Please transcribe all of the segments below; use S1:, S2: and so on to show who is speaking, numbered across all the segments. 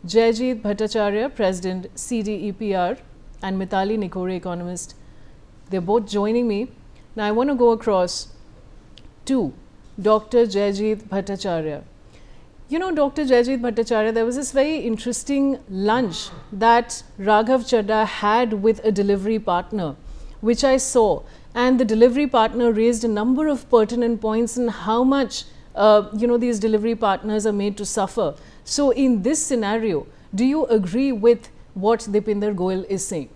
S1: Jaijit Bhattacharya, President, C-DEP, and Mitali Nikore, economist. They're both joining me. Now I want to go across to Dr. Jaijit Bhattacharya. You know, Dr. Jaijit Bhattacharya, there was this very interesting lunch that Raghav Chadha had with a delivery partner, which I saw. And the delivery partner raised a number of pertinent points on how much, these delivery partners are made to suffer. So in this scenario, do you agree with what Deepinder Goyal is saying?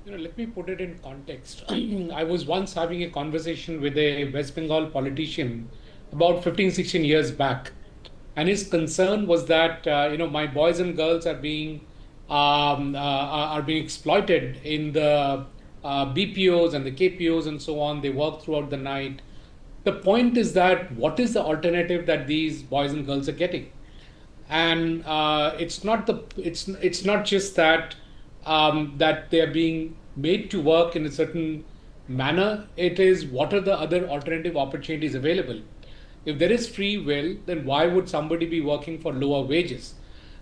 S2: Let me put it in context. I was once having a conversation with a West Bengal politician about 15, 16 years back. And his concern was that, my boys and girls are being exploited in the BPOs and the KPOs and so on. They work throughout the night. The point is that what is the alternative that these boys and girls are getting? And it's not just that that they are being made to work in a certain manner. It is what are the other alternative opportunities available? If there is free will, then why would somebody be working for lower wages?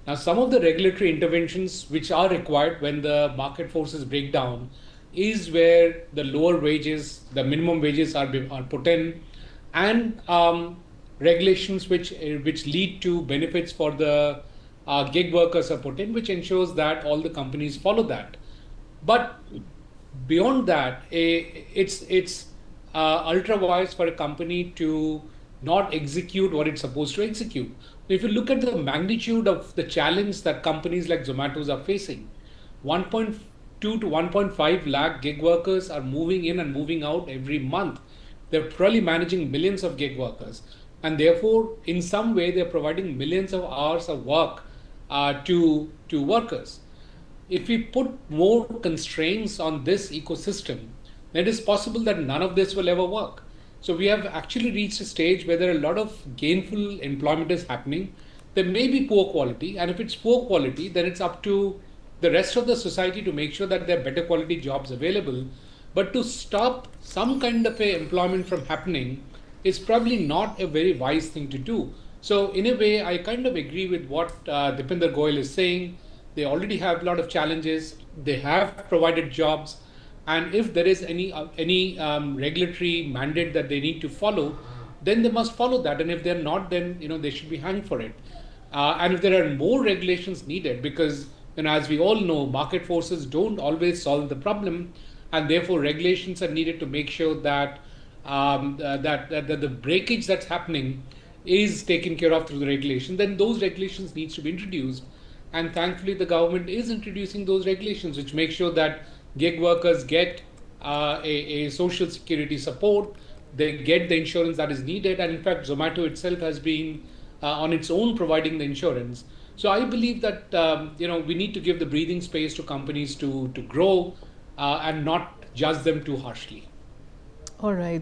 S2: Now, some of the regulatory interventions which are required when the market forces break down is where the lower wages, the minimum wages are put in, and regulations which lead to benefits for the gig workers are put in, which ensures that all the companies follow that. But beyond that, it's ultra wise for a company to not execute what it's supposed to execute. If you look at the magnitude of the challenge that companies like Zomato's are facing, 1.2 to 1.5 lakh gig workers are moving in and moving out every month. They're probably managing millions of gig workers. And therefore, in some way, they're providing millions of hours of work to workers. If we put more constraints on this ecosystem, then it is possible that none of this will ever work. So we have actually reached a stage where there are a lot of gainful employment is happening. There may be poor quality, and if it's poor quality, then it's up to the rest of the society to make sure that there are better quality jobs available. But to stop some kind of a employment from happening is probably not a very wise thing to do. So in a way, I kind of agree with what Deepinder Goyal is saying. They already have a lot of challenges. They have provided jobs. And if there is any regulatory mandate that they need to follow, then they must follow that. And if they're not, then they should be hanged for it. And if there are more regulations needed, because as we all know, market forces don't always solve the problem, and therefore regulations are needed to make sure that that the breakage that's happening is taken care of through the regulation. Then those regulations needs to be introduced, and thankfully the government is introducing those regulations, which make sure that gig workers get a social security support, they get the insurance that is needed, and in fact Zomato itself has been on its own providing the insurance. So I believe that we need to give the breathing space to companies to grow and not judge them too harshly.
S1: All right.